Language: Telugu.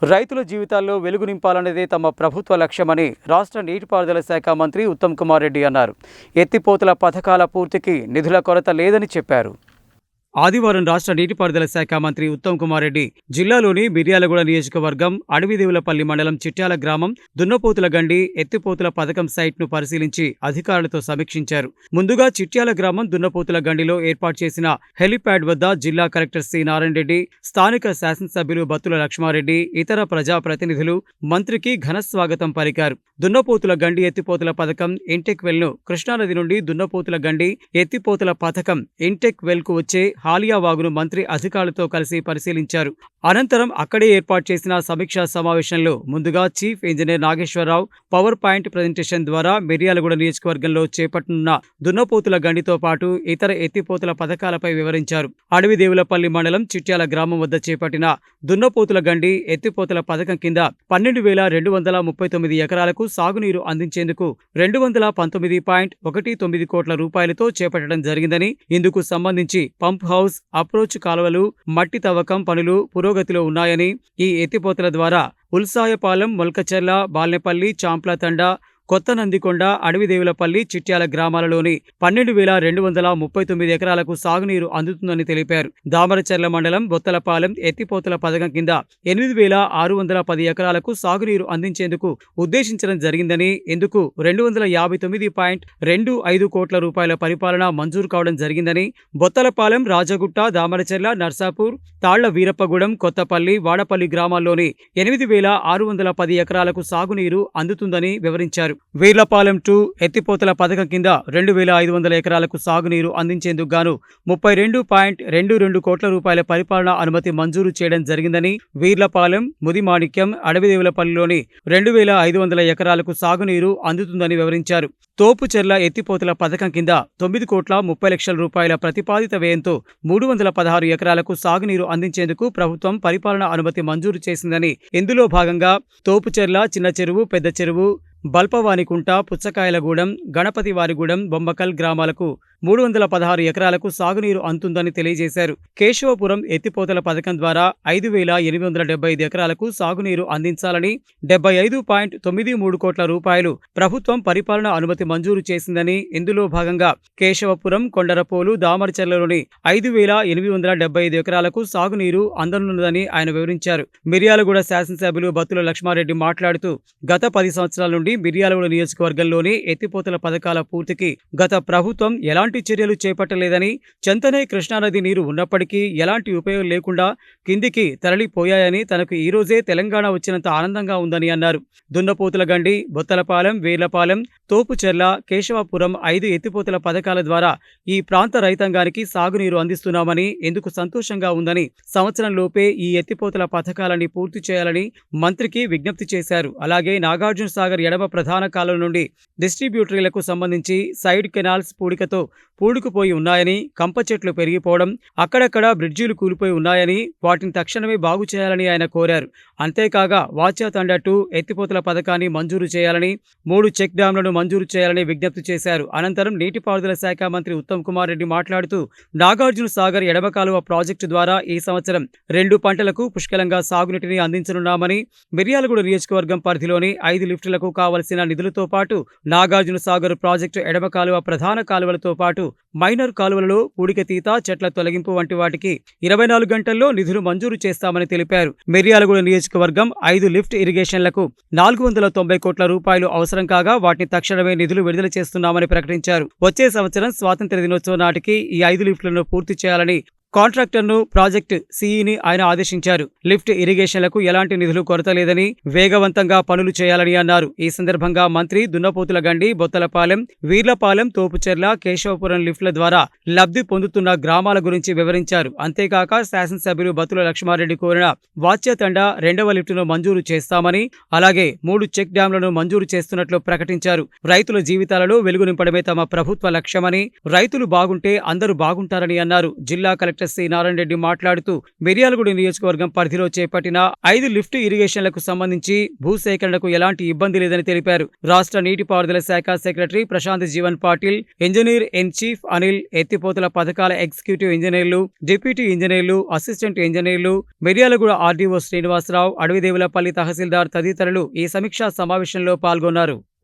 రైతుల జీవితాల్లో వెలుగు నింపాలనేదే తమ ప్రభుత్వ లక్ష్యమని రాష్ట్ర నీటిపారుదల శాఖ మంత్రి ఉత్తమ్ కుమార్ రెడ్డి అన్నారు. ఎత్తిపోతల పథకాల పూర్తికి నిధుల కొరత లేదని చెప్పారు. ఆదివారం రాష్ట్ర నీటిపారుదల శాఖ మంత్రి ఉత్తమ్ కుమార్ రెడ్డి జిల్లాలోని మిర్యాలగూడ నియోజకవర్గం అడవిదేవులపల్లి మండలం చిట్యాల గ్రామం దున్నపోతుల గండి ఎత్తిపోతుల పథకం సైట్ను పరిశీలించి అధికారులతో సమీక్షించారు. ముందుగా చిట్యాల గ్రామం దున్నపోతుల గండిలో ఏర్పాటు చేసిన హెలిప్యాడ్ వద్ద జిల్లా కలెక్టర్ సి నారాయణ రెడ్డి, స్థానిక శాసనసభ్యులు బత్తుల లక్ష్మారెడ్డి, ఇతర ప్రజాప్రతినిధులు మంత్రికి ఘన స్వాగతం పలికారు. దున్నపోతుల గండి ఎత్తిపోతుల పథకం ఇంటెక్ వెల్ను కృష్ణానది నుండి దున్నపోతుల గండి ఎత్తిపోతుల పథకం ఇంటెక్ వెల్కు వచ్చే హాలియా వాగును మంత్రి అధికారులతో కలిసి పరిశీలించారు. అనంతరం అక్కడే ఏర్పాటు చేసిన సమీక్షా సమావేశంలో ముందుగా chief engineer Nageswararao power point presentation ద్వారా మిర్యాలగూడ నియోజకవర్గంలో చేపట్టనున్న దున్నపోతుల గండితో పాటు ఇతర ఎత్తిపోతుల పథకాలపై వివరించారు. అడవిదేవులపల్లి మండలం చిట్యాల గ్రామం వద్ద చేపట్టిన దున్నపోతుల గండి ఎత్తిపోతుల పథకం కింద 12,239 ఎకరాలకు సాగునీరు అందించేందుకు 219.19 కోట్ల రూపాయలతో చేపట్టడం జరిగిందని, ఇందుకు సంబంధించి పంప్ హౌస్, అప్రోచ్ కాలువలు, మట్టి తవ్వకం పనులు పురోగతిలో ఉన్నాయని, ఈ ఎత్తిపోతల ద్వారా ఉల్సాయపాలెం, మొల్కచెర్ల, బాల్నేపల్లి, చాంప్లతండ, కొత్త నందికొండ, అడవిదేవులపల్లి, చిట్యాల గ్రామాలలోని 12,239 ఎకరాలకు సాగునీరు అందుతుందని తెలిపారు. దామరచెర్ల మండలం బొత్తలపాలెం ఎత్తిపోతల పథకం కింద 8,610 ఎకరాలకు సాగునీరు అందించేందుకు ఉద్దేశించడం జరిగిందని, ఇందుకు 259.25 కోట్ల రూపాయల పరిపాలన మంజూరు కావడం జరిగిందని, బొత్తలపాలెం, రాజగుట్ట, దామరచెర్ల, నర్సాపూర్, తాళ్ల వీరప్పగూడెం, కొత్తపల్లి, వాడపల్లి గ్రామాల్లోని 8,610 ఎకరాలకు సాగునీరు అందుతుందని వివరించారు. వీర్లపాలెం 2 ఎత్తిపోతల పథకం కింద 2,500 ఎకరాలకు సాగునీరు అందించేందుకు గాను 32.22 కోట్ల రూపాయల పరిపాలనా అనుమతి మంజూరు చేయడం జరిగిందని, వీర్లపాలెం, ముదిమాణిక్యం, అడవిదేవులపల్లిలోని 2,500 ఎకరాలకు సాగునీరు అందుతుందని వివరించారు. తోపుచెర్ల ఎత్తిపోతల పథకం కింద 9,30,00,000 రూపాయల ప్రతిపాదిత వ్యయంతో 316 ఎకరాలకు సాగునీరు అందించేందుకు ప్రభుత్వం పరిపాలనా అనుమతి మంజూరు చేసిందని, ఇందులో భాగంగా తోపుచెర్ల, చిన్న చెరువు, పెద్ద చెరువు, బల్పవానికుంట, పుచ్చకాయలగూడెం, గణపతివారిగూడెం, బొమ్మకల్ గ్రామాలకు 316 ఎకరాలకు సాగునీరు అందుతుందని తెలియజేశారు. కేశవపురం ఎత్తిపోతల పథకం ద్వారా 5,875 ఎకరాలకు సాగునీరు అందించాలని 75.93 కోట్ల రూపాయలు ప్రభుత్వం పరిపాలన అనుమతి మంజూరు చేసిందని, ఇందులో భాగంగా కేశవపురం, కొండరపోలు, దామరచెర్లలోని 5,875 ఎకరాలకు సాగునీరు అందనున్నదని ఆయన వివరించారు. మిర్యాలగూడ శాసనసభ్యులు బత్తుల లక్ష్మారెడ్డి మాట్లాడుతూ, గత 10 సంవత్సరాల నుండి మిర్యాలగూడ నియోజకవర్గంలోని ఎత్తిపోతల పథకాల పూర్తికి గత ప్రభుత్వం ఎలాంటి చర్యలు చేపట్టలేదని, చెంతనే కృష్ణానది నీరు ఉన్నప్పటికీ ఎలాంటి ఉపయోగం లేకుండా కిందికి తరలిపోయాయని, తనకు ఈ రోజే తెలంగాణ వచ్చినంత ఆనందంగా ఉందని అన్నారు. దున్నపోతుల గండి, బొత్తలపాలెం, వీర్లపాలెం, తోపుచెర్ల, కేశవపురం 5 ఎత్తిపోతల పథకాల ద్వారా ఈ ప్రాంత రైతాంగానికి సాగునీరు అందిస్తున్నామని, ఎందుకు సంతోషంగా ఉందని, సంవత్సరంలోపే ఈ ఎత్తిపోతల పథకాలని పూర్తి చేయాలని మంత్రికి విజ్ఞప్తి చేశారు. అలాగే నాగార్జున సాగర్ ఎడమ ప్రధాన కాలువ నుండి డిస్ట్రిబ్యూటరీలకు సంబంధించి సైడ్ కెనాల్స్ పూడుకుపోయి ఉన్నాయని, కంప చెట్లు పెరిగిపోవడం, అక్కడక్కడ బ్రిడ్జీలు కూలిపోయి ఉన్నాయని, వాటిని తక్షణమే బాగు చేయాలని ఆయన కోరారు. అంతేకాగా వాచ్యాతండ 2 ఎత్తిపోతల పథకాన్ని మంజూరు చేయాలని, 3 చెక్ డ్యాంలను మంజూరు చేయాలని విజ్ఞప్తి చేశారు. అనంతరం నీటిపారుదల శాఖ మంత్రి ఉత్తమ్ కుమార్ రెడ్డి మాట్లాడుతూ, నాగార్జున సాగర్ ఎడమ కాలువ ప్రాజెక్టు ద్వారా ఈ సంవత్సరం 2 పంటలకు పుష్కలంగా సాగునీటిని అందించనున్నామని, మిర్యాలగూడ నియోజకవర్గం పరిధిలోని 5 లిఫ్టులకు కావలసిన నిధులతో పాటు నాగార్జున సాగర్ ప్రాజెక్టు ఎడమ కాలువ, ప్రధాన కాలువలతో పాటు మైనర్ కాలువలలో పూడికతీత, చెట్ల తొలగింపు వంటి వాటికి 24 గంటల్లో నిధులు మంజూరు చేస్తామని తెలిపారు. మిర్యాలగూడ నియోజకవర్గం 5 లిఫ్ట్ ఇరిగేషన్లకు 490 కోట్ల రూపాయలు అవసరం కాగా వాటిని తక్షణమే నిధులు విడుదల చేస్తున్నామని ప్రకటించారు. వచ్చే సంవత్సరం స్వాతంత్ర్య దినోత్సవం నాటికి ఈ 5 లిఫ్టులను పూర్తి చేయాలని కాంట్రాక్టర్ను, ప్రాజెక్టు సిఈని ఆయన ఆదేశించారు. లిఫ్ట్ ఇరిగేషన్లకు ఎలాంటి నిధులు కొరత లేదని, వేగవంతంగా పనులు చేయాలని అన్నారు. ఈ సందర్భంగా మంత్రి దున్నపోతుల గండి, బొత్తలపాలెం, వీర్లపాలెం, తోపుచెర్ల, కేశవపురం లిఫ్టుల ద్వారా లబ్ధి పొందుతున్న గ్రామాల గురించి వివరించారు. అంతేకాక శాసనసభ్యులు బత్తుల లక్ష్మారెడ్డి కోరిన వాచ్యతండ 2వ లిఫ్టును మంజూరు చేస్తామని, అలాగే 3 చెక్ డ్యాంలను మంజూరు చేస్తున్నట్లు ప్రకటించారు. రైతుల జీవితాలలో వెలుగు నింపడమే తమ ప్రభుత్వ లక్ష్యమని, రైతులు బాగుంటే అందరూ బాగుంటారని అన్నారు. జిల్లా collector doctor C Narayana Reddy మాట్లాడుతూ మిర్యాలగూడ నియోజకవర్గం పరిధిలో చేపట్టిన 5 లిఫ్ట్ ఇరిగేషన్లకు సంబంధించి భూసేకరణకు ఎలాంటి ఇబ్బంది లేదని తెలిపారు. రాష్ట్ర నీటిపారుదల శాఖ secretary Prashant Jeevan Patil, engineer in chief Anil, ఎత్తిపోతల పథకాల ఎగ్జిక్యూటివ్ ఇంజనీర్లు, డిప్యూటీ ఇంజనీర్లు, అసిస్టెంట్ ఇంజనీర్లు, మిర్యాలగూడ ఆర్డీఓ శ్రీనివాసరావు, అడవిదేవులపల్లి తహసీల్దార్ తదితరులు ఈ సమీక్షా సమావేశంలో పాల్గొన్నారు.